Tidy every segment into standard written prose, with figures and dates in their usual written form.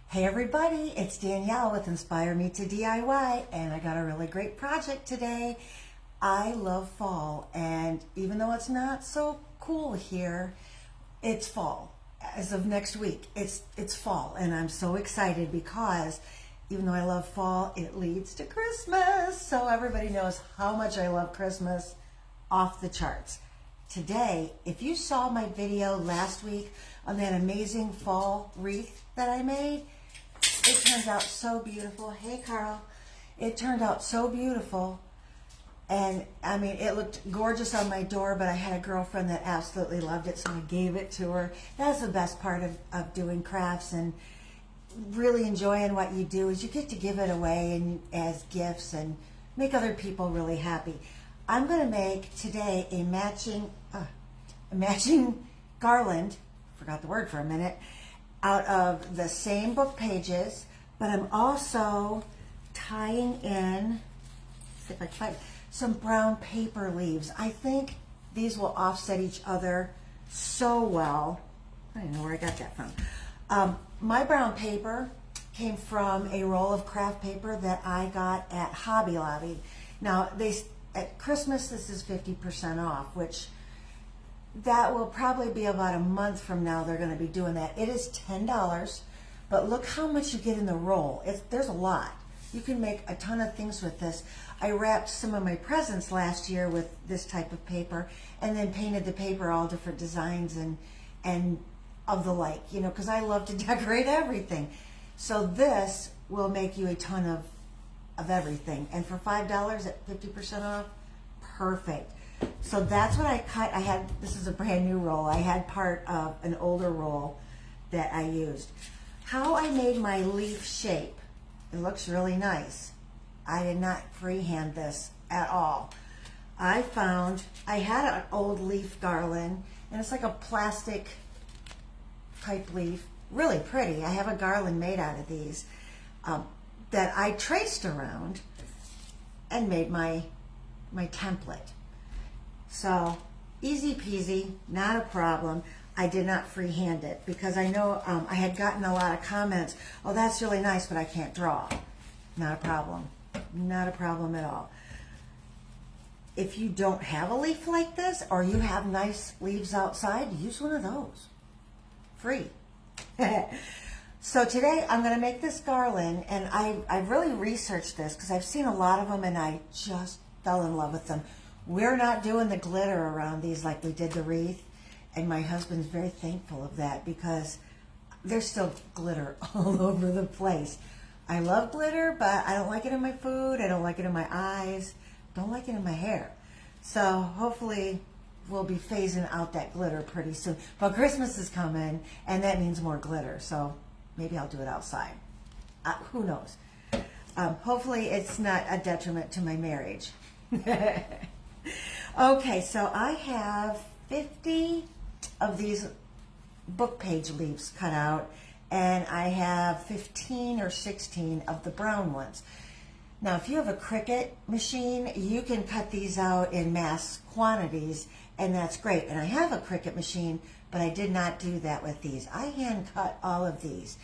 Hey everybody, it's Danielle with Inspire Me to DIY, and I got a really great project today. I love fall, and even though it's not so cool here, it's fall. As of next week, it's fall, and I'm so excited because even though I love fall, it leads to Christmas. So everybody knows how much I love Christmas, off the charts. Today, if you saw my video last week on that amazing fall wreath that I made, it turned out so beautiful. Hey, Carl. It turned out so beautiful. And, I mean, it looked gorgeous on my door, but I had a girlfriend that absolutely loved it, so I gave it to her. That's the best part of doing crafts and really enjoying what you do is you get to give it away and as gifts and make other people really happy. I'm going to make today a matching garland, forgot the word for a minute, out of the same book pages, but I'm also tying in, see if I can find some brown paper leaves. I think these will offset each other so well. I don't know where I got that from. My brown paper came from a roll of craft paper that I got at Hobby Lobby. Now, at Christmas, this is 50% off, which that will probably be about a month from now they're going to be doing that. It is $10, but look how much you get in the roll. There's a lot. You can make a ton of things with this. I wrapped some of my presents last year with this type of paper and then painted the paper all different designs and of the like, you know, because I love to decorate everything. So this will make you a ton of everything. And for $5 at 50% off, perfect. So that's what I cut. This is a brand new roll. I had part of an older roll that I used. How I made my leaf shape, it looks really nice. I did not freehand this at all. I had an old leaf garland, and it's like a plastic type leaf, really pretty. I have a garland made out of these that I traced around and made my template. So easy peasy, not a problem. I did not freehand it because I know I had gotten a lot of comments, oh, that's really nice, but I can't draw. Not a problem. Not a problem at all. If you don't have a leaf like this or you have nice leaves outside, use one of those. Free. So today I'm going to make this garland, and I really researched this because I've seen a lot of them and I just fell in love with them. We're not doing the glitter around these like we did the wreath, and my husband's very thankful of that because there's still glitter all over the place. I love glitter, but I don't like it in my food, I don't like it in my eyes, don't like it in my hair. So hopefully we'll be phasing out that glitter pretty soon. But Christmas is coming, and that means more glitter, so maybe I'll do it outside. Who knows? Hopefully it's not a detriment to my marriage. Okay, so I have 50 of these book page leaves cut out, and I have 15 or 16 of the brown ones. Now, if you have a Cricut machine, you can cut these out in mass quantities, and that's great. And I have a Cricut machine, but I did not do that with these. I hand cut all of these,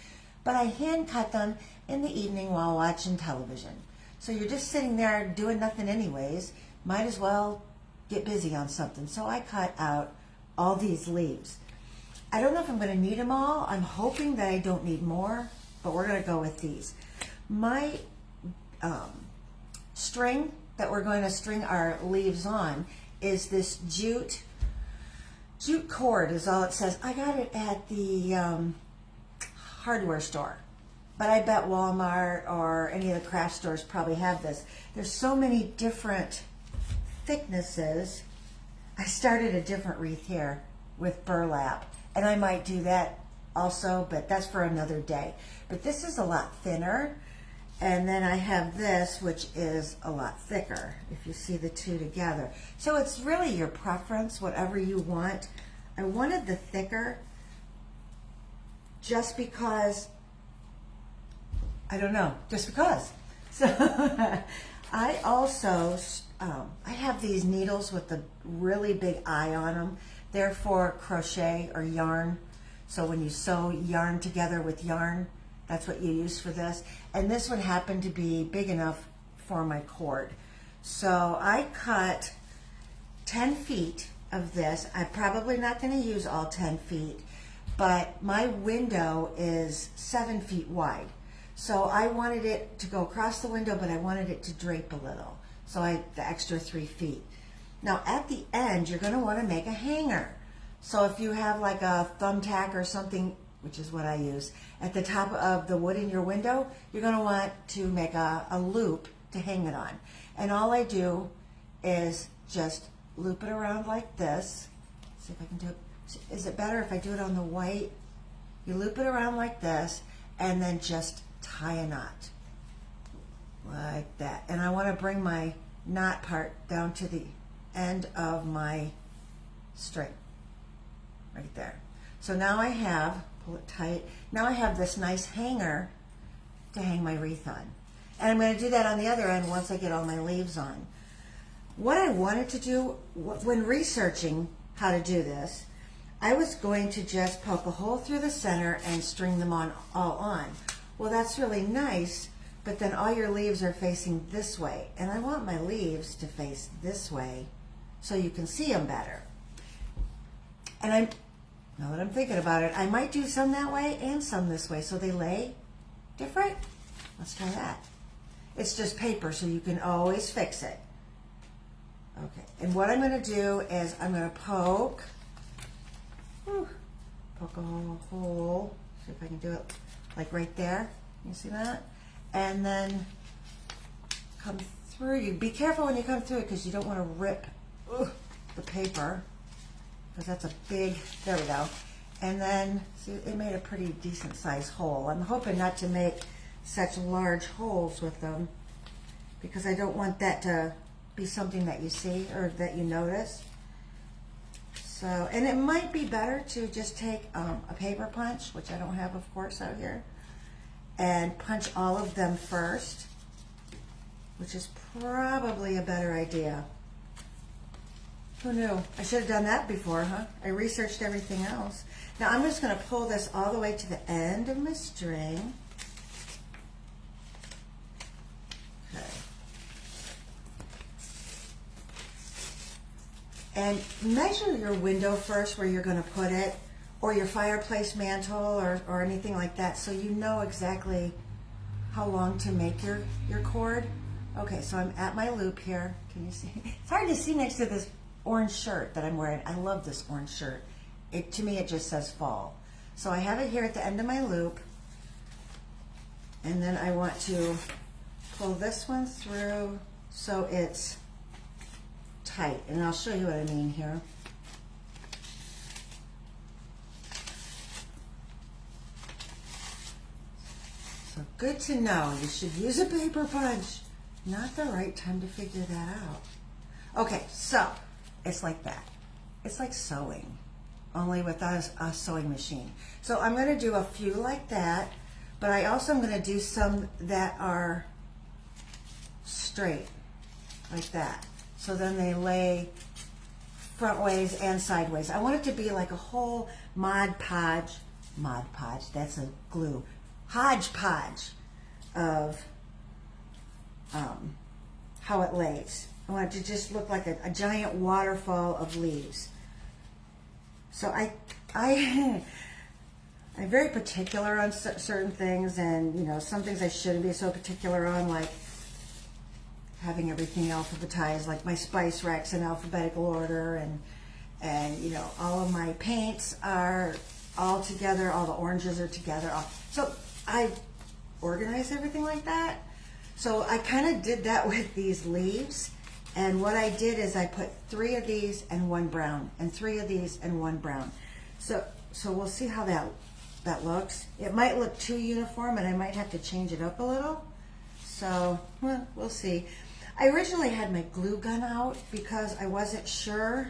but I hand cut them in the evening while watching television. So you're just sitting there doing nothing anyways, might as well get busy on something. So I cut out all these leaves. I don't know if I'm going to need them all. I'm hoping that I don't need more, but we're going to go with these. My string that we're going to string our leaves on is this jute cord is all it says. I got it at the hardware store, but I bet Walmart or any of the craft stores probably have this. There's so many different thicknesses. I started a different wreath here with burlap, and I might do that also, but that's for another day. But this is a lot thinner, and then I have this, which is a lot thicker, if you see the two together. So it's really your preference, whatever you want. I wanted the thicker just because, I don't know, just because. So I also, I have these needles with the really big eye on them. They're for crochet or yarn. So when you sew yarn together with yarn, That's what you use for this. And this one happened to be big enough for my cord. So I cut 10 feet of this. I'm probably not going to use all 10 feet, but my window is 7 feet wide. So I wanted it to go across the window, but I wanted it to drape a little. So the extra 3 feet. Now at the end, you're going to want to make a hanger. So if you have like a thumbtack or something, which is what I use, at the top of the wood in your window, you're going to want to make a loop to hang it on. And all I do is just loop it around like this. See if I can do it. Is it better if I do it on the white? You loop it around like this and then just tie a knot like that. And I want to bring my knot part down to the end of my string right there. So now I have, pull it tight, now I have this nice hanger to hang my wreath on. And I'm going to do that on the other end once I get all my leaves on. What I wanted to do when researching how to do this, I was going to just poke a hole through the center and string them all on. Well, that's really nice, but then all your leaves are facing this way. And I want my leaves to face this way so you can see them better. And now that I'm thinking about it, I might do some that way and some this way so they lay different. Let's try that. It's just paper, so you can always fix it. Okay, and what I'm going to do is I'm going to poke a hole, see if I can do it like right there. You see that? And then come through. You be careful when you come through it because you don't want to rip the paper, because that's a big, there we go. And then, see, it made a pretty decent sized hole. I'm hoping not to make such large holes with them because I don't want that to be something that you see or that you notice. So, and it might be better to just take a paper punch, which I don't have, of course, out here, and punch all of them first, which is probably a better idea. Who knew? I should have done that before, huh? I researched everything else. Now I'm just going to pull this all the way to the end of my string. Okay. And measure your window first where you're going to put it, or your fireplace mantle or anything like that, so you know exactly how long to make your cord. Okay, so I'm at my loop here. Can you see? It's hard to see next to this orange shirt that I'm wearing. I love this orange shirt. To me, it just says fall. So I have it here at the end of my loop, and then I want to pull this one through so it's tight, and I'll show you what I mean here. So good to know, you should use a paper punch. Not the right time to figure that out. Okay, so it's like that. It's like sewing, only with a sewing machine. So I'm going to do a few like that, but I also am going to do some that are straight, like that. So then they lay front ways and sideways. I want it to be like a whole Mod Podge, that's a glue, hodgepodge of how it lays. I want it to just look like a giant waterfall of leaves. So I'm very particular on certain things, and you know, some things I shouldn't be so particular on, like having everything alphabetized, like my spice racks in alphabetical order, and you know, all of my paints are all together, all the oranges are together. So I organize everything like that. So I kind of did that with these leaves. And what I did is I put 3 of these and 1 brown, and 3 of these and 1 brown. So we'll see how that looks. It might look too uniform, and I might have to change it up a little. So, well, we'll see. I originally had my glue gun out because I wasn't sure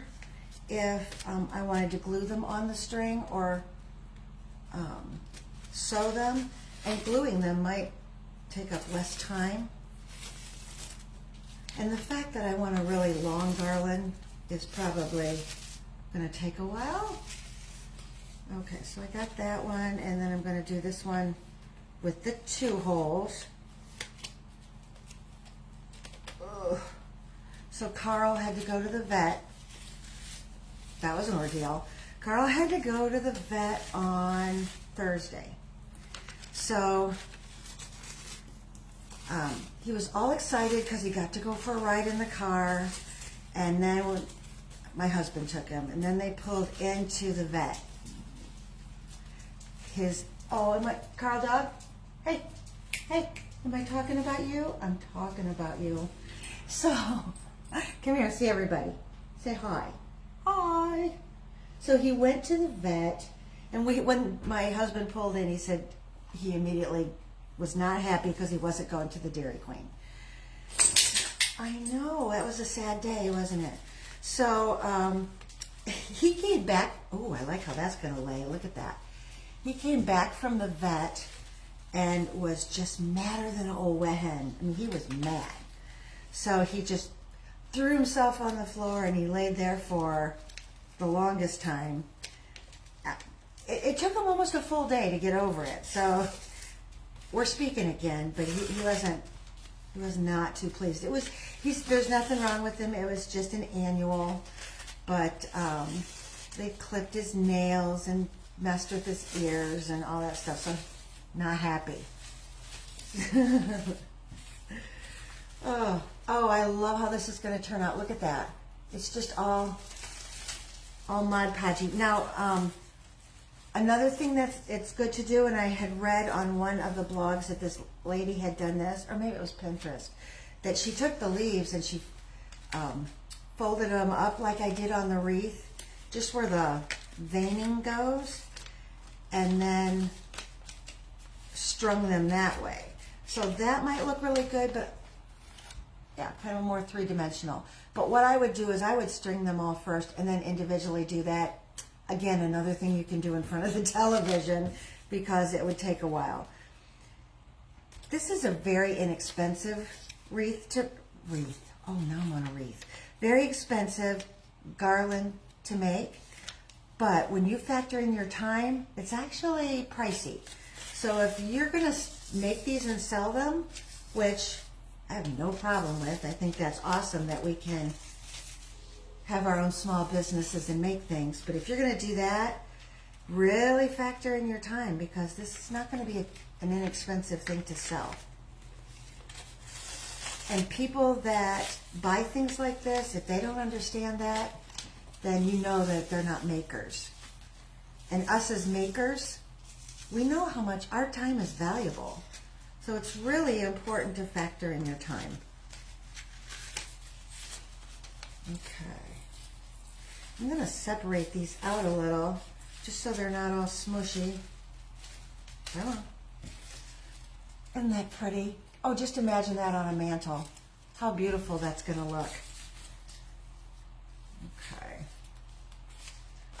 if I wanted to glue them on the string or sew them. And gluing them might take up less time. And the fact that I want a really long garland is probably going to take a while. Okay, so I got that one, and then I'm going to do this one with the 2 holes. Ugh. So Carl had to go to the vet. That was an ordeal. Carl had to go to the vet on Thursday. So he was all excited because he got to go for a ride in the car. And then my husband took him. And then they pulled into the vet. Carl dog? Hey, am I talking about you? I'm talking about you. So, come here, see everybody. Say hi. Hi. So he went to the vet, and when my husband pulled in, he said he immediately was not happy because he wasn't going to the Dairy Queen. I know, that was a sad day, wasn't it? So he came back. Oh, I like how that's going to lay. Look at that. He came back from the vet and was just madder than an old wet hen. I mean, he was mad. So he just threw himself on the floor and he laid there for the longest time. It took him almost a full day to get over it. So we're speaking again, but he was not too pleased. There's nothing wrong with him. It was just an annual, but they clipped his nails and messed with his ears and all that stuff. So not happy. Oh, I love how this is going to turn out. Look at that. It's just all Mod Podgy. Now, another thing it's good to do, and I had read on one of the blogs that this lady had done this, or maybe it was Pinterest, that she took the leaves and she folded them up like I did on the wreath, just where the veining goes, and then strung them that way. So that might look really good, but yeah, kind of more three-dimensional. But what I would do is I would string them all first and then individually do that. Again, another thing you can do in front of the television because it would take a while. This is a very inexpensive wreath. Oh, now I'm on a wreath. Very expensive garland to make. But when you factor in your time, it's actually pricey. So if you're going to make these and sell them, which I have no problem with. I think that's awesome that we can have our own small businesses and make things. But if you're going to do that, really factor in your time because this is not going to be an inexpensive thing to sell. And people that buy things like this, if they don't understand that, then you know that they're not makers. And us as makers, we know how much our time is valuable. So it's really important to factor in your time. Okay. I'm going to separate these out a little, just so they're not all smushy. Come on. Isn't that pretty? Oh, just imagine that on a mantle. How beautiful that's going to look. Okay.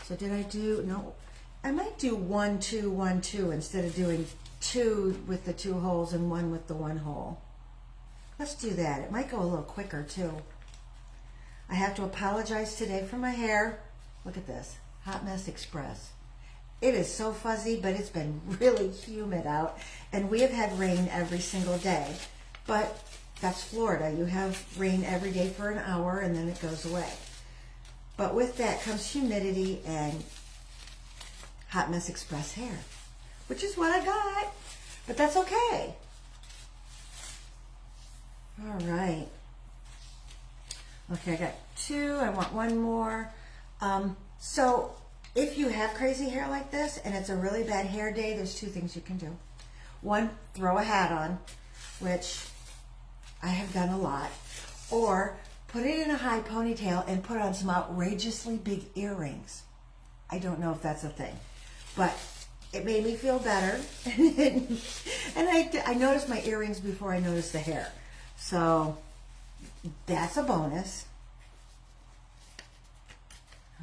So did I do, no, I might do 1, 2, 1, 2 instead of doing 2 with the 2 holes and 1 with the 1 hole. Let's do that. It might go a little quicker too. I have to apologize today for my hair. Look at this. Hot Mess Express. It is so fuzzy, but it's been really humid out. And we have had rain every single day. But that's Florida. You have rain every day for an hour and then it goes away. But with that comes humidity and Hot Mess Express hair, which is what I got. But that's okay. All right. Okay, I got 2. I want 1 more. So if you have crazy hair like this and it's a really bad hair day, there's 2 things you can do. 1, throw a hat on, which I have done a lot. Or put it in a high ponytail and put on some outrageously big earrings. I don't know if that's a thing, but it made me feel better. And I noticed my earrings before I noticed the hair. So that's a bonus.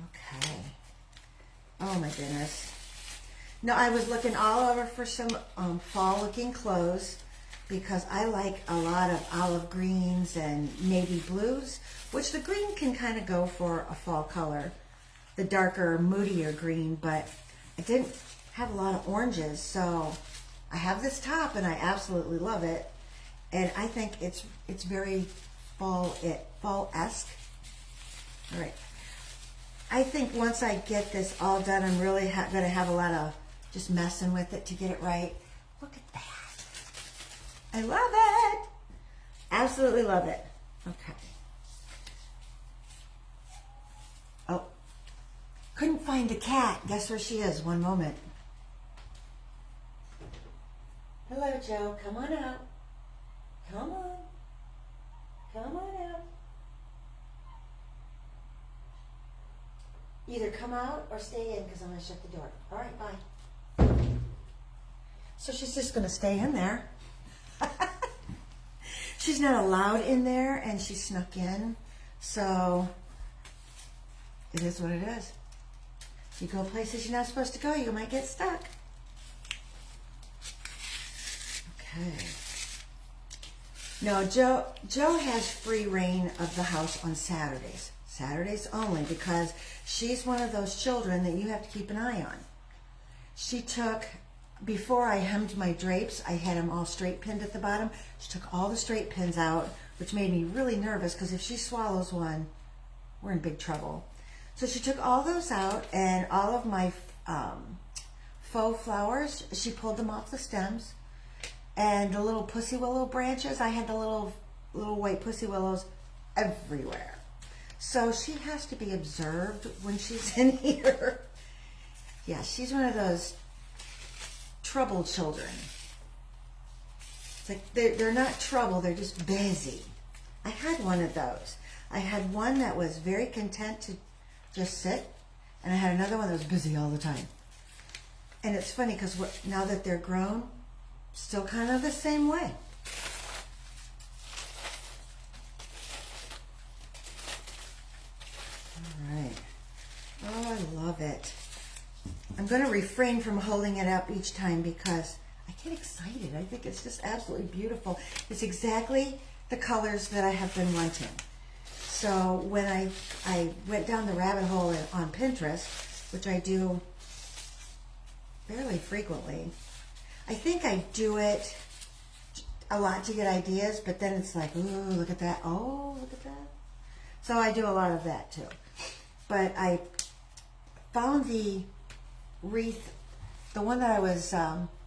Okay. Oh my goodness. No, I was looking all over for some fall looking clothes because I like a lot of olive greens and navy blues, which the green can kind of go for a fall color, the darker, moodier green, but I didn't have a lot of oranges, so I have this top and I absolutely love it. And I think it's very fall-esque. All right. I think once I get this all done, I'm really going to have a lot of just messing with it to get it right. Look at that. I love it. Absolutely love it. Okay. Oh, couldn't find the cat. Guess where she is? One moment. Hello, Joe. Come on out. Come on. Come on out. Either come out or stay in because I'm going to shut the door. All right, bye. So she's just going to stay in there. She's not allowed in there and she snuck in. So it is what it is. You go places you're not supposed to go, you might get stuck. Okay. No, Joe has free reign of the house on Saturdays. Saturdays only, because she's one of those children that you have to keep an eye on. She took, before I hemmed my drapes, I had them all straight pinned at the bottom. She took all the straight pins out, which made me really nervous because if she swallows one, we're in big trouble. So she took all those out, and all of my faux flowers, she pulled them off the stems. And the little pussy willow branches, I had the little white pussy willows everywhere. So she has to be observed when she's in here. Yeah, she's one of those troubled children. It's like they're not trouble, they're just busy. I had one of those. I had one that was very content to just sit, and I had another one that was busy all the time. And it's funny because now that they're grown, still kind of the same way. All right. Oh, I love it. I'm going to refrain from holding it up each time because I get excited. I think it's just absolutely beautiful. It's exactly the colors that I have been wanting. So when I went down the rabbit hole on Pinterest, which I do fairly frequently, I think I do it a lot to get ideas, but then it's like, ooh, look at that. Oh, look at that. So I do a lot of that too. But I found the wreath, the one that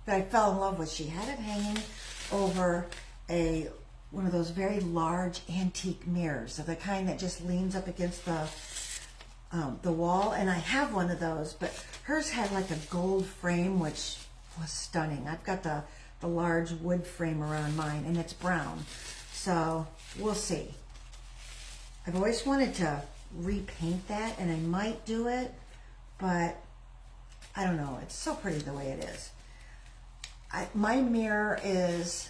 that I fell in love with. She had it hanging over one of those very large antique mirrors, of the kind that just leans up against the wall. And I have one of those, but hers had like a gold frame, which was stunning. I've got the large wood frame around mine, and it's brown. So we'll see. I've always wanted to repaint that, and I might do it, but I don't know. It's so pretty the way it is. My mirror is,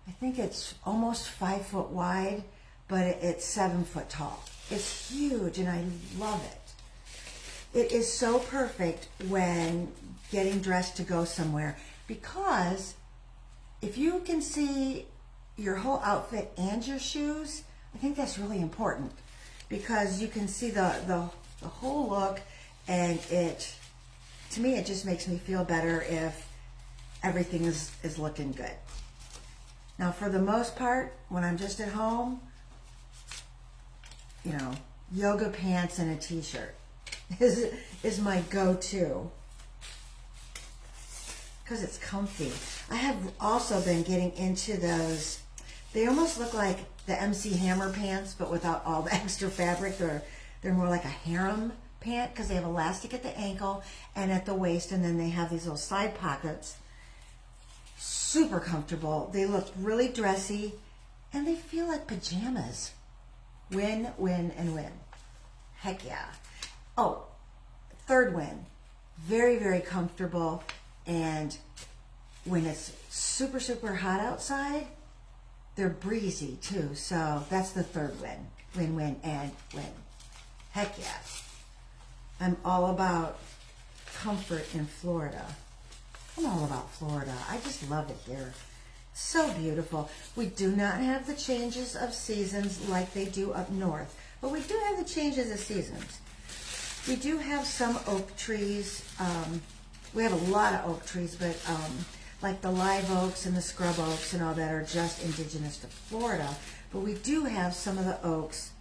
I think it's almost 5 foot wide, but it's 7 foot tall. It's huge, and I love it. It is so perfect when getting dressed to go somewhere, because if you can see your whole outfit and your shoes, I think that's really important, because you can see the whole look, and to me, it just makes me feel better if everything is looking good. Now, for the most part, when I'm just at home, you know, yoga pants and a t-shirt is my go-to, because it's comfy. I have also been getting into those, they almost look like the MC Hammer pants, but without all the extra fabric. They're more like a harem pant, because they have elastic at the ankle and at the waist, and then they have these little side pockets. Super comfortable. They look really dressy, and they feel like pajamas. Win, win, and win. Heck yeah. Oh, third win. Very, very comfortable, and when it's super, super hot outside, they're breezy too. So that's the third win. Win, win, and win. Heck yeah. I'm all about comfort in Florida. I'm all about Florida. I just love it here. So beautiful. We do not have the changes of seasons like they do up north, but we do have the changes of seasons. We do have some oak trees. We have a lot of oak trees, but like the live oaks and the scrub oaks and all that are just indigenous to Florida. But we do have some of the oaks,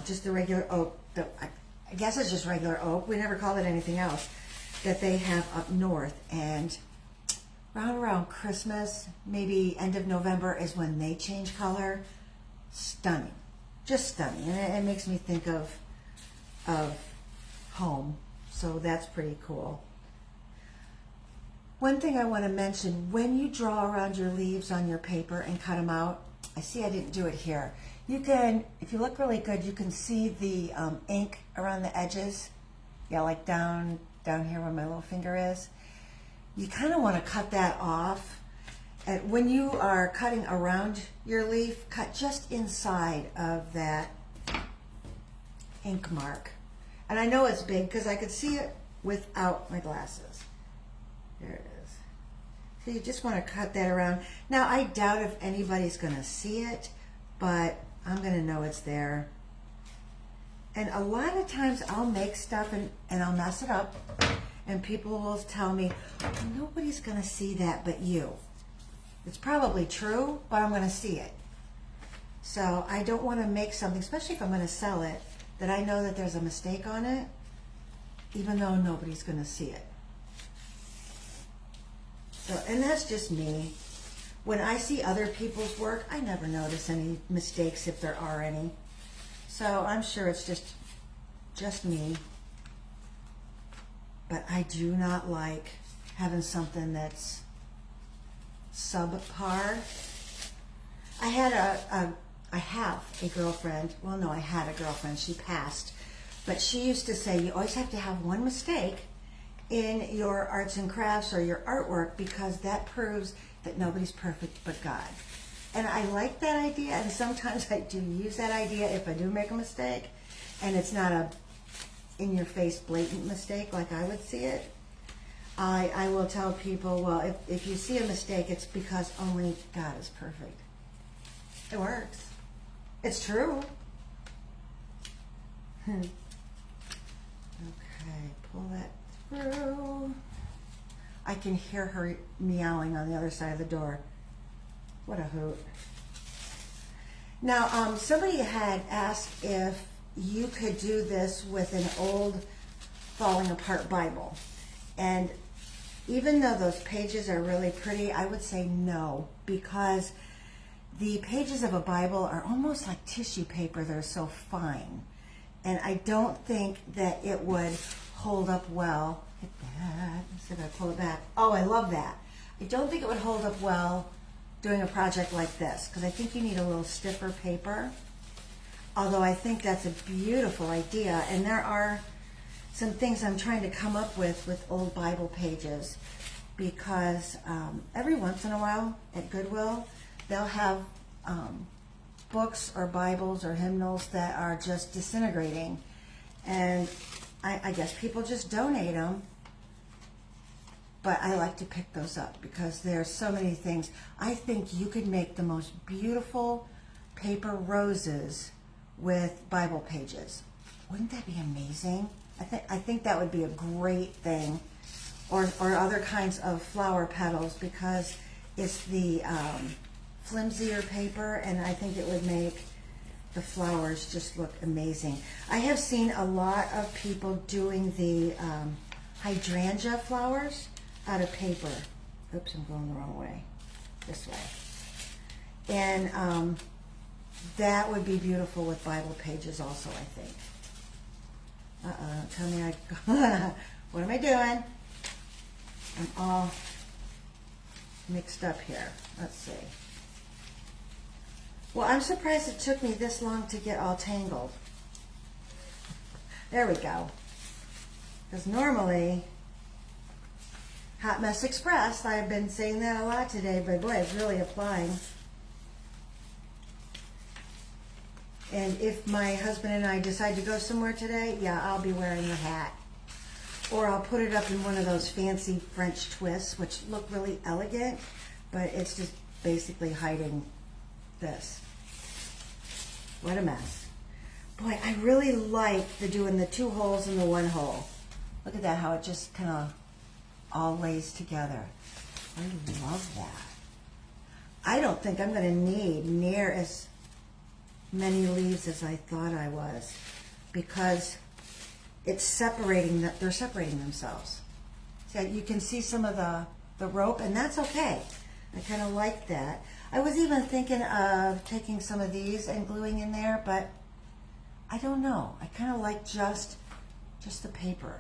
just the regular oak, I guess it's just regular oak. We never call it anything else, that they have up north. And around Christmas, maybe end of November is when they change color. Stunning. Just stunning. And it makes me think of home. So that's pretty cool. One thing I want to mention, when you draw around your leaves on your paper and cut them out, I see I didn't do it here. You can, if you look really good, you can see the ink around the edges. Yeah, like down here where my little finger is. You kind of want to cut that off. And when you are cutting around your leaf, cut just inside of that ink mark. And I know it's big because I could see it without my glasses. There it is. So you just want to cut that around. Now, I doubt if anybody's going to see it, but I'm going to know it's there. And a lot of times I'll make stuff and I'll mess it up. And people will tell me, nobody's going to see that but you. It's probably true, but I'm going to see it. So I don't want to make something, especially if I'm going to sell it, that I know that there's a mistake on it, even though nobody's going to see it. So, and that's just me. When I see other people's work, I never notice any mistakes if there are any. So I'm sure it's just me. But I do not like having something that's subpar. I have a girlfriend. Well, no, I had a girlfriend. She passed. But she used to say, you always have to have one mistake in your arts and crafts or your artwork, because that proves that nobody's perfect but God. And I like that idea, and sometimes I do use that idea if I do make a mistake, and it's not a in-your-face blatant mistake like I would see it. I will tell people, well, if you see a mistake, it's because only God is perfect. It works. It's true. Okay, pull that through. I can hear her meowing on the other side of the door. What a hoot. Now, somebody had asked if you could do this with an old falling apart Bible. And even though those pages are really pretty, I would say no, because the pages of a Bible are almost like tissue paper. They're so fine. And I don't think that it would hold up well. Hit that. Let's see if I pull it back. Oh, I love that. I don't think it would hold up well doing a project like this, because I think you need a little stiffer paper. Although I think that's a beautiful idea. And there are some things I'm trying to come up with old Bible pages, because every once in a while at Goodwill, they'll have books or Bibles or hymnals that are just disintegrating. And I guess people just donate them. But I like to pick those up because there's so many things. I think you could make the most beautiful paper roses with Bible pages. Wouldn't that be amazing? I think that would be a great thing. Or other kinds of flower petals, because it's the flimsier paper, and I think it would make the flowers just look amazing. I have seen a lot of people doing the hydrangea flowers out of paper. Oops, I'm going the wrong way. This way. And that would be beautiful with Bible pages also, I think. Tell me what am I doing? I'm all mixed up here. Let's see. Well, I'm surprised it took me this long to get all tangled. There we go. Because normally, Hot Mess Express, I've been saying that a lot today, but boy, it's really applying. And if my husband and I decide to go somewhere today, yeah, I'll be wearing the hat. Or I'll put it up in one of those fancy French twists, which look really elegant, but it's just basically hiding this. What a mess. Boy, I really like doing the 2 holes in the 1 hole. Look at that, how it just kind of all lays together. I love that. I don't think I'm going to need near as many leaves as I thought I was, because it's separating, they're separating themselves. So you can see some of the rope, and that's okay. I kind of like that. I was even thinking of taking some of these and gluing in there, but I don't know. I kind of like just the paper.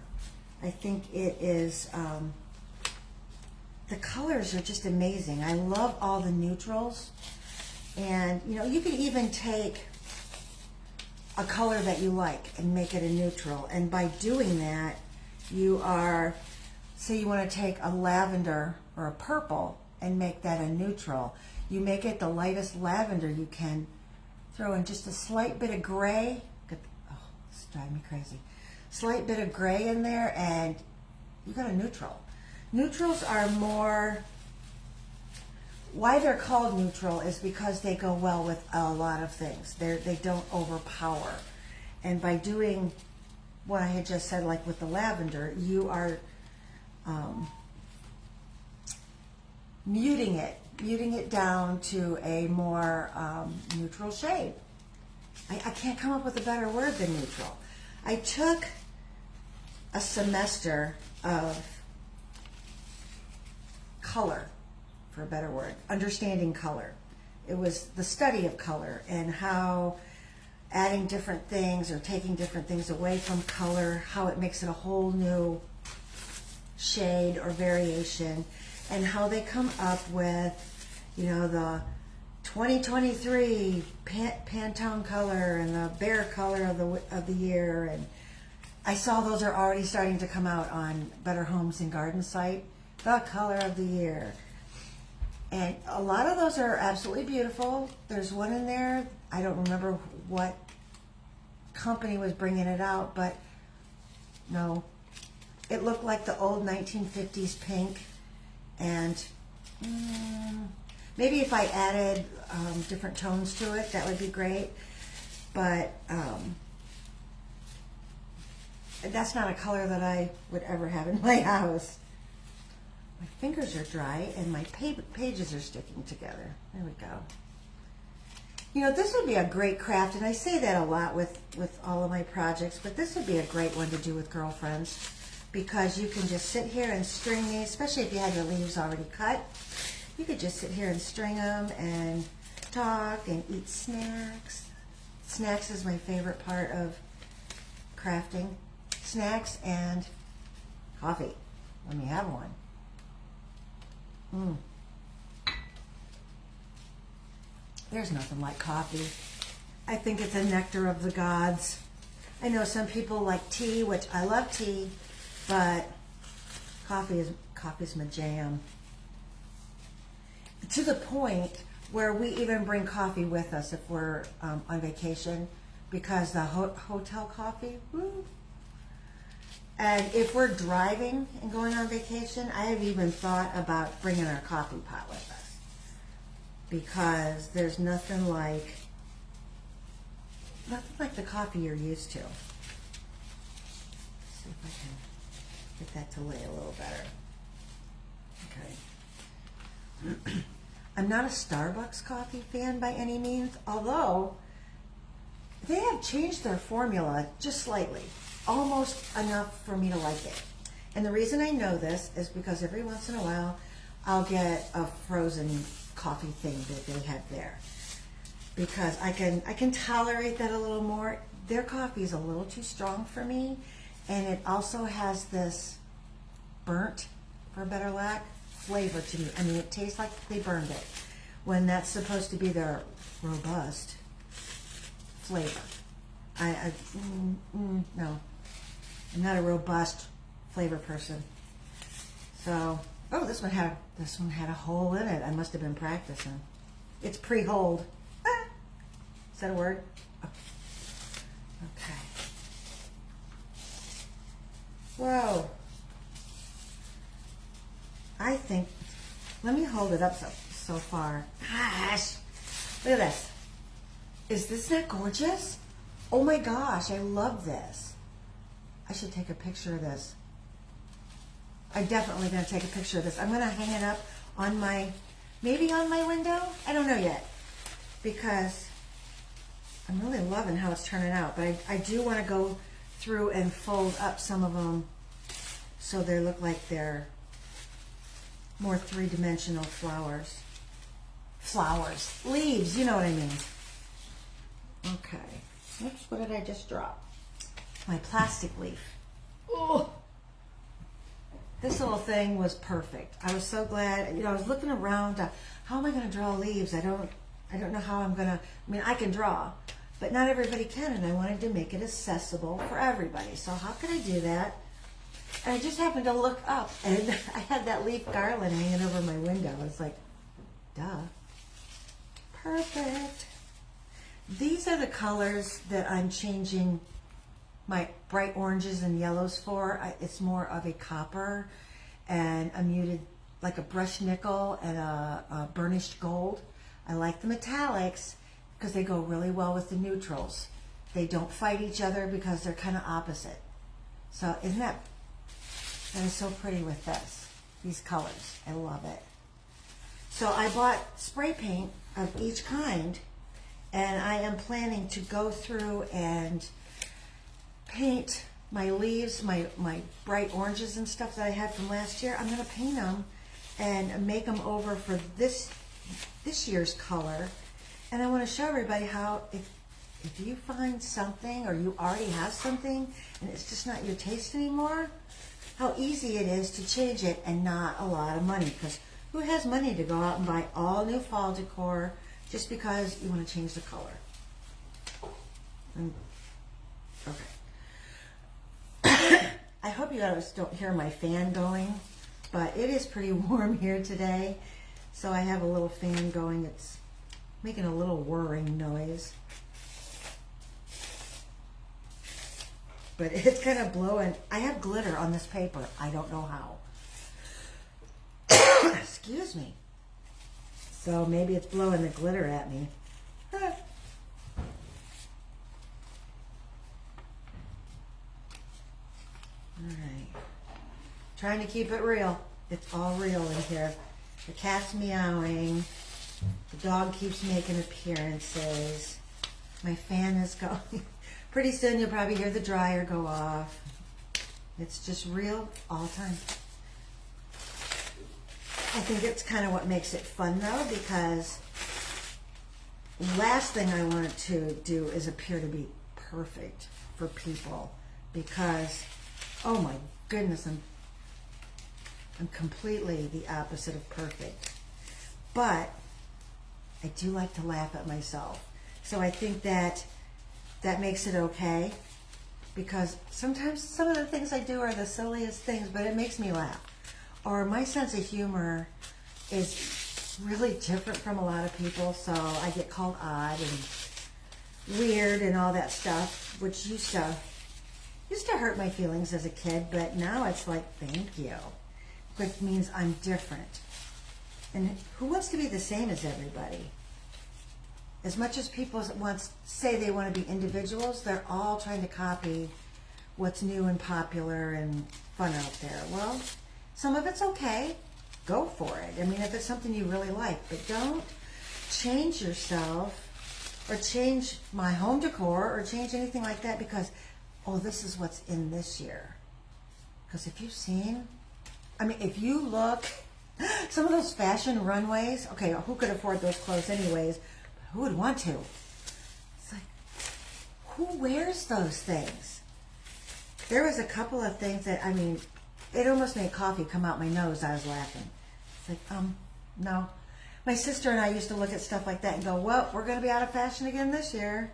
I think it is, the colors are just amazing. I love all the neutrals. And, you know, you could even take a color that you like and make it a neutral. And by doing that, you are, say you want to take a lavender or a purple and make that a neutral. You make it the lightest lavender you can, throw in just a slight bit of gray. Oh, it's driving me crazy. Slight bit of gray in there and you got a neutral. Neutrals are more, why they're called neutral is because they go well with a lot of things. They don't overpower. And by doing what I had just said, like with the lavender, you are muting it down to a more neutral shade. I can't come up with a better word than neutral. I took a semester of color, for a better word, understanding color. It was the study of color and how adding different things or taking different things away from color, how it makes it a whole new shade or variation, and how they come up with, you know, the 2023 Pantone color and the Bear color of the year. And I saw those are already starting to come out on Better Homes and Garden site, the color of the year. And a lot of those are absolutely beautiful. There's one in there, I don't remember what company was bringing it out, but no, it looked like the old 1950s pink. And maybe if I added different tones to it, that would be great. But that's not a color that I would ever have in my house. My fingers are dry and my pages are sticking together. There we go. You know, this would be a great craft, and I say that a lot with all of my projects, but this would be a great one to do with girlfriends, because you can just sit here and string these, especially if you had your leaves already cut. You could just sit here and string them and talk and eat snacks. Snacks is my favorite part of crafting. Snacks and coffee, when you have one. There's nothing like coffee. I think it's a nectar of the gods. I know some people like tea, which I love tea, but coffee is my jam. To the point where we even bring coffee with us if we're on vacation, because the hotel coffee, woo. And if we're driving and going on vacation, I have even thought about bringing our coffee pot with us, because there's nothing like the coffee you're used to. Let's see if I can get that to lay a little better. Okay. I'm not a Starbucks coffee fan by any means, although they have changed their formula just slightly. Almost enough for me to like it. And the reason I know this is because every once in a while I'll get a frozen coffee thing that they have there, because I can tolerate that a little more. Their coffee is a little too strong for me, and it also has this burnt, for a better lack, flavor to me. I mean, it tastes like they burned it, when that's supposed to be their robust flavor. No, I'm not a robust flavor person. So, oh, this one had a hole in it. I must have been practicing. It's pre-holed. Ah, is that a word? Oh. Okay. Whoa. I think. Let me hold it up so far. Gosh, look at this. Is this not gorgeous? Oh my gosh, I love this. I should take a picture of this. I'm definitely going to take a picture of this. I'm going to hang it up on my, maybe on my window. I don't know yet, because I'm really loving how it's turning out. But I do want to go through and fold up some of them so they look like they're more three-dimensional flowers. Leaves, you know what I mean. Okay. Oops, what did I just drop? My plastic leaf. Oh, this little thing was perfect. I was so glad. You know, I was looking around. How am I going to draw leaves? I don't know how I'm going to. I mean, I can draw, but not everybody can, and I wanted to make it accessible for everybody. So how can I do that? And I just happened to look up, and I had that leaf garland hanging over my window. I was like, duh. Perfect. These are the colors that I'm changing my bright oranges and yellows for. It's more of a copper and a muted, like a brushed nickel and a burnished gold. I like the metallics because they go really well with the neutrals. They don't fight each other because they're kind of opposite. So isn't that is so pretty with this, these colors. I love it. So I bought spray paint of each kind, and I am planning to go through and paint my leaves, my bright oranges and stuff that I had from last year. I'm going to paint them and make them over for this year's color. And I want to show everybody how if you find something or you already have something and it's just not your taste anymore, how easy it is to change it and not a lot of money. Because who has money to go out and buy all new fall decor just because you want to change the color? Okay. I hope you guys don't hear my fan going, but it is pretty warm here today. So I have a little fan going. It's making a little whirring noise. But it's kind of blowing. I have glitter on this paper. I don't know how. Excuse me. So maybe it's blowing the glitter at me. All right. Trying to keep it real. It's all real in here. The cat's meowing. The dog keeps making appearances. My fan is going. Pretty soon you'll probably hear the dryer go off. It's just real all the time. I think it's kind of what makes it fun though, because last thing I wanted to do is appear to be perfect for people, because oh my goodness, I'm completely the opposite of perfect. But I do like to laugh at myself. So I think that makes it okay, because sometimes some of the things I do are the silliest things, but it makes me laugh. Or my sense of humor is really different from a lot of people, so I get called odd and weird and all that stuff, which used to hurt my feelings as a kid, but now it's like, thank you, which means I'm different. And who wants to be the same as everybody? As much as people say they want to be individuals, they're all trying to copy what's new and popular and fun out there. Well, some of it's okay. Go for it. I mean, if it's something you really like, but don't change yourself or change my home decor or change anything like that because, oh, this is what's in this year. Because if you've seen, I mean, if you look, some of those fashion runways, okay, who could afford those clothes anyways? But who would want to? It's like, who wears those things? There was a couple of things that, I mean, it almost made coffee come out my nose. I was laughing. It's like, no. My sister and I used to look at stuff like that and go, well, we're going to be out of fashion again this year,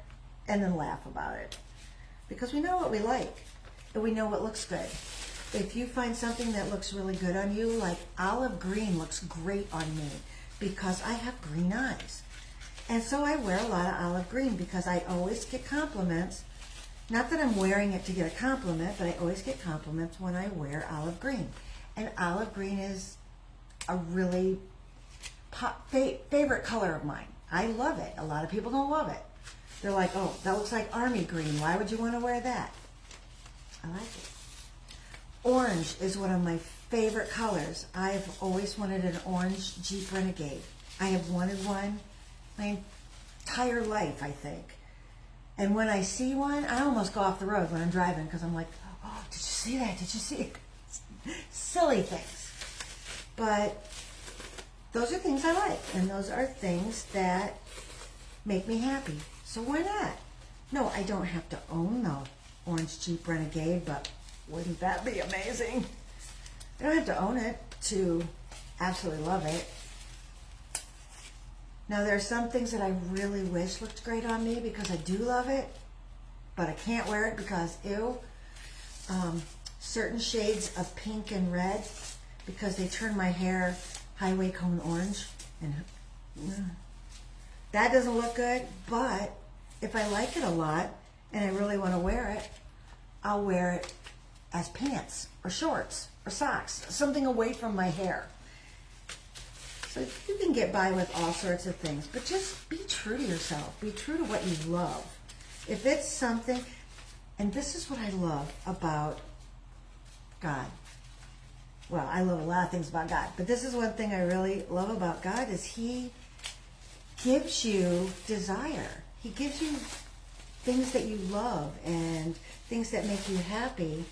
and then laugh about it. Because we know what we like, and we know what looks good. If you find something that looks really good on you, like olive green looks great on me because I have green eyes. And so I wear a lot of olive green because I always get compliments. Not that I'm wearing it to get a compliment, but I always get compliments when I wear olive green. And olive green is a really favorite color of mine. I love it. A lot of people don't love it. They're like, oh, that looks like army green. Why would you want to wear that? I like it. Orange is one of my favorite colors. I've always wanted an orange Jeep Renegade. I have wanted one my entire life, I think. And when I see one, I almost go off the road when I'm driving because I'm like, oh, did you see that? Did you see it? Silly things. But those are things I like, and those are things that make me happy. So why not? No, I don't have to own the orange Jeep Renegade, but wouldn't that be amazing? I don't have to own it to absolutely love it. Now, there are some things that I really wish looked great on me because I do love it, but I can't wear it because, ew. Certain shades of pink and red because they turn my hair highway cone orange, and that doesn't look good. But if I like it a lot and I really want to wear it, I'll wear it as pants or shorts or socks, something away from my hair. So you can get by with all sorts of things, but just be true to yourself. Be true to what you love. If it's something, and this is what I love about God. Well, I love a lot of things about God, but this is one thing I really love about God is He gives you desire. He gives you things that you love and things that make you happy.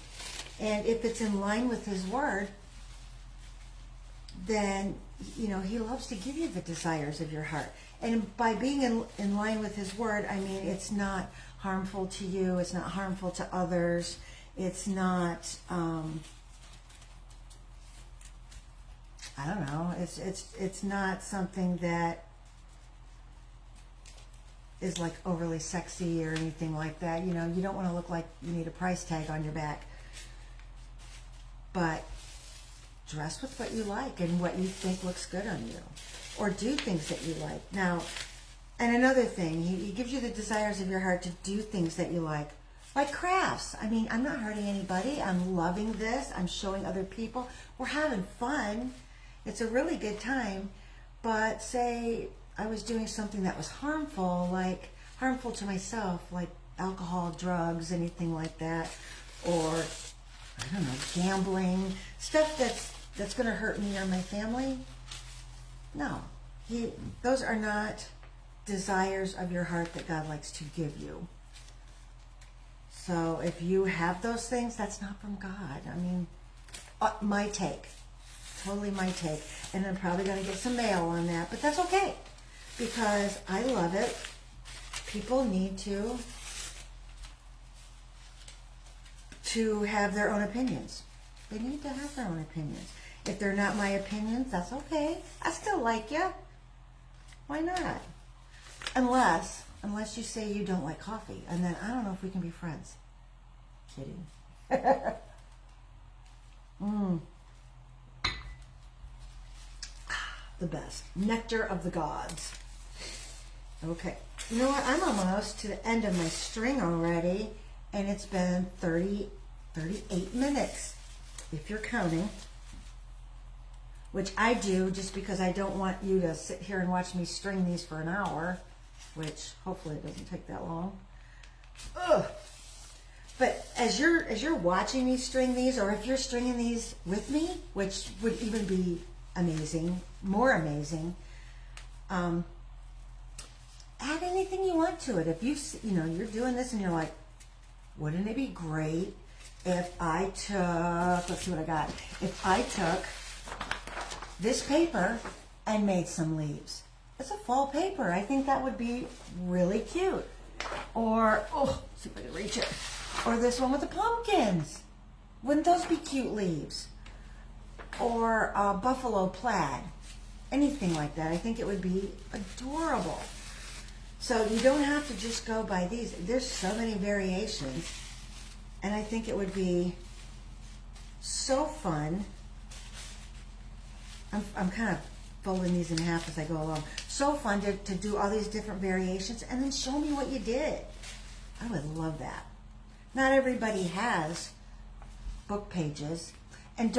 And if it's in line with His Word, then, you know, He loves to give you the desires of your heart. And by being in line with His Word, I mean, it's not harmful to you. It's not harmful to others. It's not, I don't know. It's not something that is like overly sexy or anything like that. You know, you don't want to look like you need a price tag on your back. But dress with what you like and what you think looks good on you. Or do things that you like. Now, and another thing, he gives you the desires of your heart to do things that you like crafts. I mean, I'm not hurting anybody. I'm loving this. I'm showing other people. We're having fun. It's a really good time. But say I was doing something that was harmful, like harmful to myself, like alcohol, drugs, anything like that, or I don't know, gambling, stuff that's going to hurt me or my family. No, those are not desires of your heart that God likes to give you. So if you have those things, that's not from God. I mean, my take, totally my take, and I'm probably going to get some mail on that, but that's okay because I love it. People need to have their own opinions. They need to have their own opinions. If they're not my opinions, that's okay. I still like you. Why not? Unless you say you don't like coffee, and then I don't know if we can be friends. Kidding. The best. Nectar of the gods. Okay. You know what? I'm almost to the end of my string already, and it's been 38 minutes, if you're counting. Which I do just because I don't want you to sit here and watch me string these for an hour, which hopefully it doesn't take that long. Ugh. But as you're watching me string these, or if you're stringing these with me, which would even be amazing, more amazing, add anything you want to it. If you're doing this and you're like, wouldn't it be great if I took, let's see what I got, if I took this paper and made some leaves. It's a fall paper. I think that would be really cute. Or, let's see if I can reach it. Or this one with the pumpkins. Wouldn't those be cute leaves? Or buffalo plaid. Anything like that. I think it would be adorable. So you don't have to just go by these. There's so many variations. And I think it would be so fun. I'm kind of folding these in half as I go along. So fun to do all these different variations and then show me what you did. I would love that. Not everybody has book pages. And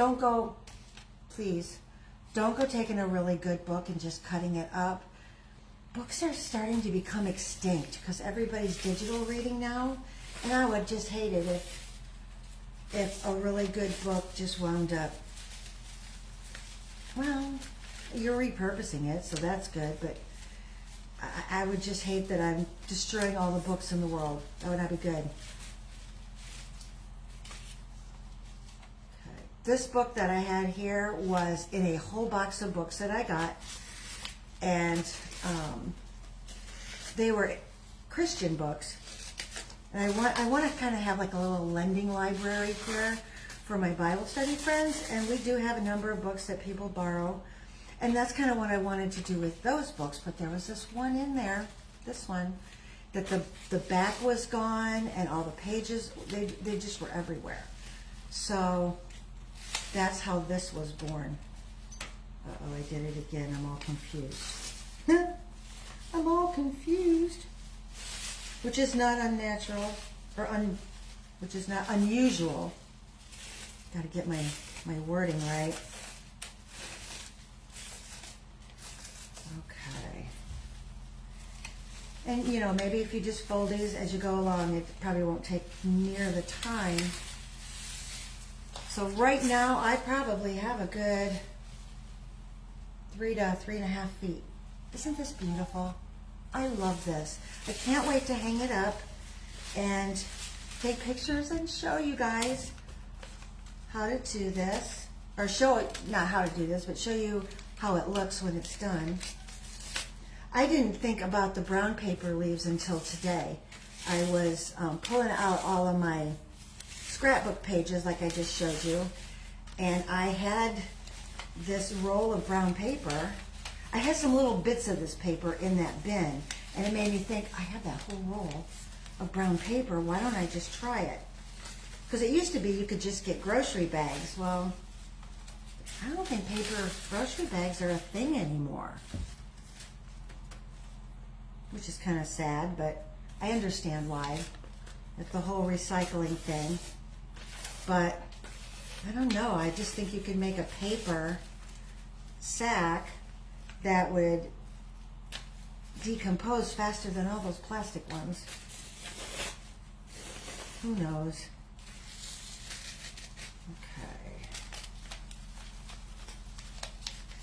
please, don't go taking a really good book and just cutting it up. Books are starting to become extinct because everybody's digital reading now. And I would just hate it if a really good book just wound up Well, you're repurposing it, so that's good, but I would just hate that I'm destroying all the books in the world. That would not be good. Okay. This book that I had here was in a whole box of books that I got, and they were Christian books. And I want to kind of have like a little lending library here for my Bible study friends, and we do have a number of books that people borrow. And that's kind of what I wanted to do with those books, but there was this one in there, this one, that the back was gone and all the pages, they just were everywhere. So that's how this was born. Uh-oh, I did it again. I'm all confused. I'm all confused. Which is not unnatural, or which is not unusual. Got to get my wording right. Okay. And you know, maybe if you just fold these as you go along, it probably won't take near the time. So right now, I probably have a good 3 to 3.5 feet. Isn't this beautiful? I love this. I can't wait to hang it up and take pictures and show you guys how to do this. Or show it, not how to do this, but show you how it looks when it's done. I didn't think about the brown paper leaves until today. I was pulling out all of my scrapbook pages like I just showed you, and I had this roll of brown paper. I had some little bits of this paper in that bin, and it made me think, I have that whole roll of brown paper. Why don't I just try it? Because it used to be you could just get grocery bags. Well, I don't think paper grocery bags are a thing anymore, which is kind of sad, but I understand why, with the whole recycling thing. But I don't know, I just think you could make a paper sack that would decompose faster than all those plastic ones. Who knows? Okay.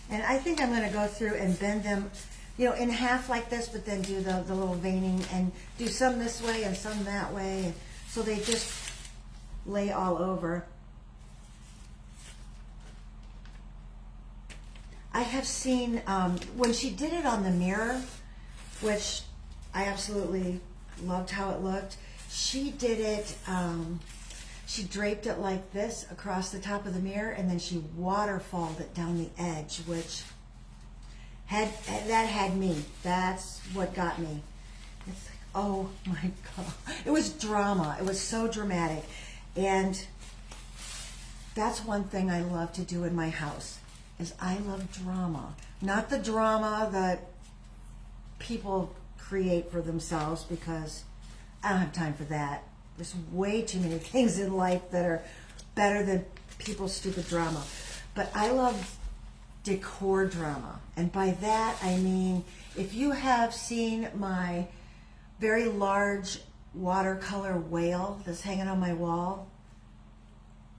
And I think I'm going to go through and bend them, you know, in half like this, but then do the little veining and do some this way and some that way, so they just lay all over. I have seen, when she did it on the mirror, which I absolutely loved how it looked, she did it, she draped it like this across the top of the mirror, and then she waterfalled it down the edge, which that had me. That's what got me. It's like, oh my God. It was drama. It was so dramatic. And that's one thing I love to do in my house, is I love drama. Not the drama that people create for themselves, because I don't have time for that. There's way too many things in life that are better than people's stupid drama. But I love decor drama. And by that, I mean, if you have seen my very large watercolor whale that's hanging on my wall,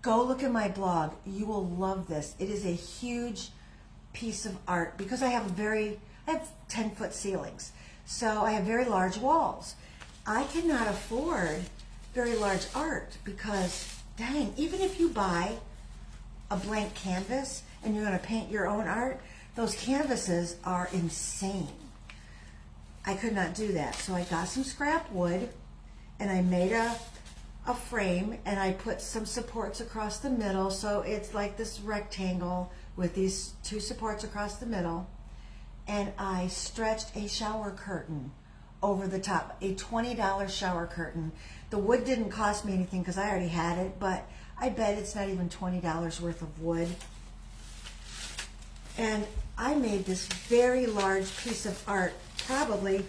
go look at my blog. You will love this. It is a huge piece of art, because I have 10-foot ceilings. So I have very large walls. I cannot afford very large art because, dang, even if you buy a blank canvas and you're going to paint your own art, those canvases are insane. I could not do that. So I got some scrap wood and I made a frame, and I put some supports across the middle, so it's like this rectangle with these two supports across the middle, and I stretched a shower curtain over the top, a $20 shower curtain. The wood didn't cost me anything because I already had it, but I bet it's not even $20 worth of wood. And I made this very large piece of art, probably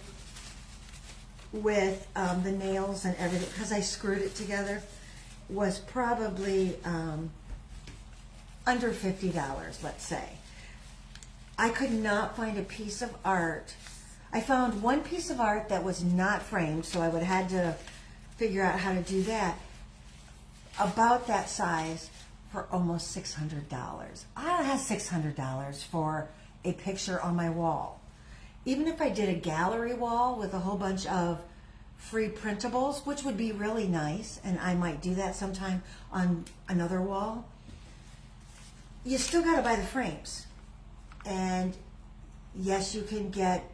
with the nails and everything, because I screwed it together, was probably under $50, let's say. I could not find a piece of art. I found one piece of art that was not framed, so I would have had to figure out how to do that, about that size, for almost $600. I don't have $600 for a picture on my wall. Even if I did a gallery wall with a whole bunch of free printables, which would be really nice, and I might do that sometime on another wall, you still got to buy the frames. And yes, you can get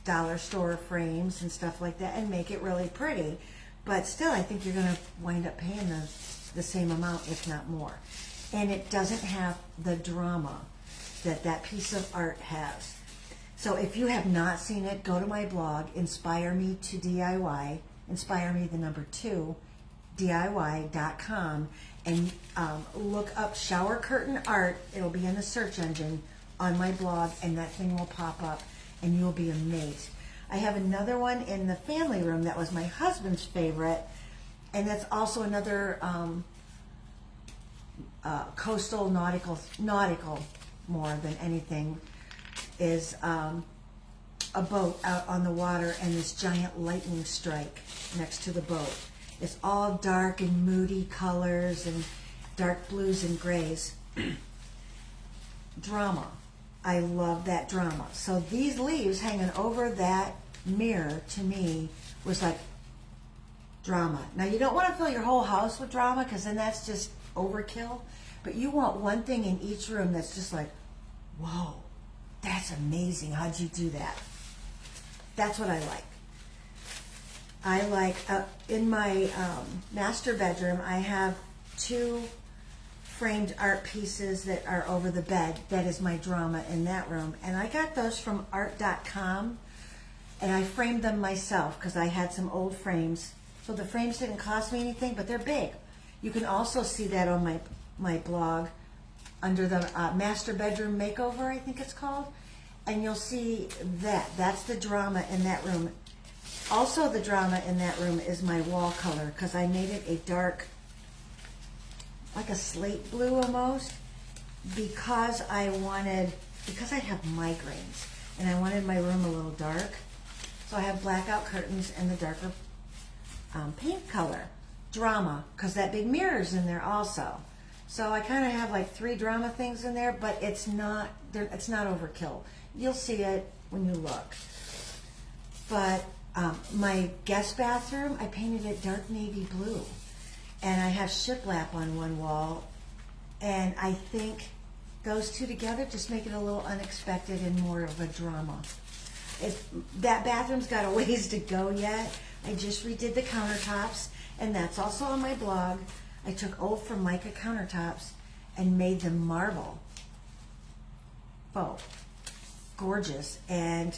dollar store frames and stuff like that and make it really pretty, but still I think you're going to wind up paying the same amount, if not more. And it doesn't have the drama that that piece of art has. So if you have not seen it, go to my blog, Inspire Me to DIY, Inspire Me the number 2, DIY.com, and look up shower curtain art. It'll be in the search engine on my blog, and that thing will pop up, and you'll be amazed. I have another one in the family room that was my husband's favorite, and that's also another coastal nautical more than anything, is a boat out on the water and this giant lightning strike next to the boat. It's all dark and moody colors and dark blues and grays. Drama. I love that drama. So these leaves hanging over that mirror, to me, was like drama. Now, you don't want to fill your whole house with drama, because then that's just overkill. But you want one thing in each room that's just like, whoa, that's amazing. How'd you do that? That's what I like. I like, in my master bedroom, I have 2 framed art pieces that are over the bed. That is my drama in that room. And I got those from art.com, and I framed them myself because I had some old frames. So the frames didn't cost me anything, but they're big. You can also see that on my blog under the master bedroom makeover, I think it's called. And you'll see that. That's the drama in that room. Also, the drama in that room is my wall color, because I made it a dark, like a slate blue almost, because I have migraines and I wanted my room a little dark. So I have blackout curtains and the darker paint color. Drama, because that big mirror's in there also. So I kind of have like 3 drama things in there, but it's not overkill. You'll see it when you look. But my guest bathroom, I painted it dark navy blue. And I have shiplap on one wall. And I think those 2 together just make it a little unexpected and more of a drama. That bathroom's got a ways to go yet. I just redid the countertops, and that's also on my blog. I took old Formica countertops and made them marble. Oh, gorgeous. And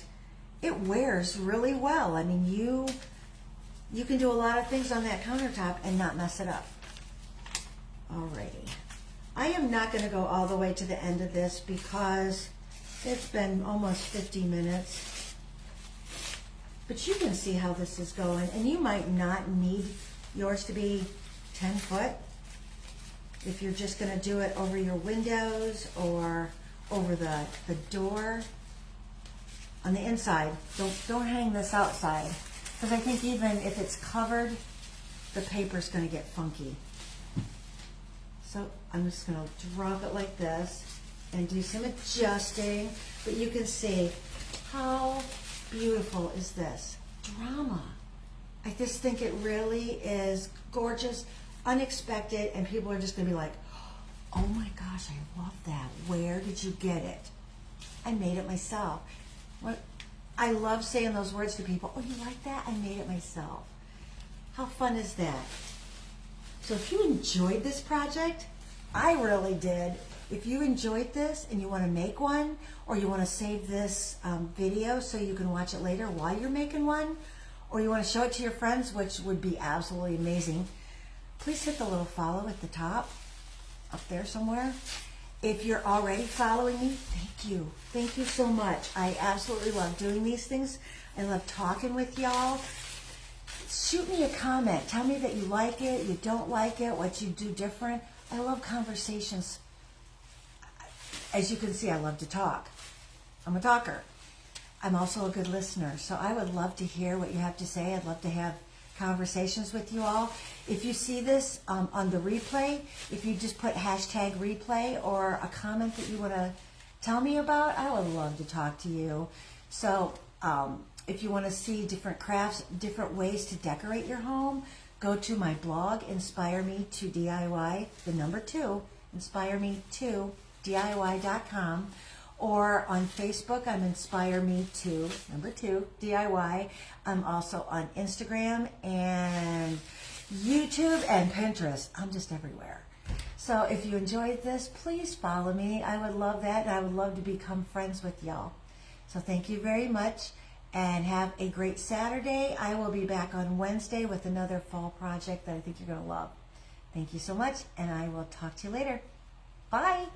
it wears really well. I mean, you can do a lot of things on that countertop and not mess it up. Alrighty. I am not going to go all the way to the end of this because it's been almost 50 minutes. But you can see how this is going, and you might not need yours to be 10 foot. If you're just going to do it over your windows or over the door on the inside, don't hang this outside, because I think even if it's covered, the paper's going to get funky. So I'm just going to drop it like this and do some adjusting, but you can see how beautiful is this drama. I just think it really is gorgeous, unexpected, and people are just going to be like, oh my gosh, I love that. Where did you get it? I made it myself. I love saying those words to people. Oh, you like that? I made it myself. How fun is that? So if you enjoyed this project, I really did. If you enjoyed this and you want to make one, or you want to save this video so you can watch it later while you're making one, or you want to show it to your friends, which would be absolutely amazing, please hit the little follow at the top, up there somewhere. If you're already following me, thank you. Thank you so much. I absolutely love doing these things. I love talking with y'all. Shoot me a comment. Tell me that you like it, you don't like it, what you do different. I love conversations. As you can see, I love to talk. I'm a talker. I'm also a good listener, so I would love to hear what you have to say. I'd love to have conversations with you all. If you see this on the replay, if you just put hashtag replay or a comment that you want to tell me about, I would love to talk to you. So if you want to see different crafts, different ways to decorate your home, go to my blog, Inspire Me to DIY, the number 2, inspireme2diy.com, or on Facebook, I'm Inspire Me to, number 2, DIY. I'm also on Instagram and YouTube and Pinterest. I'm just everywhere. So if you enjoyed this, please follow me. I would love that, and I would love to become friends with y'all. So thank you very much, and have a great Saturday. I will be back on Wednesday with another fall project that I think you're going to love. Thank you so much, and I will talk to you later. Bye.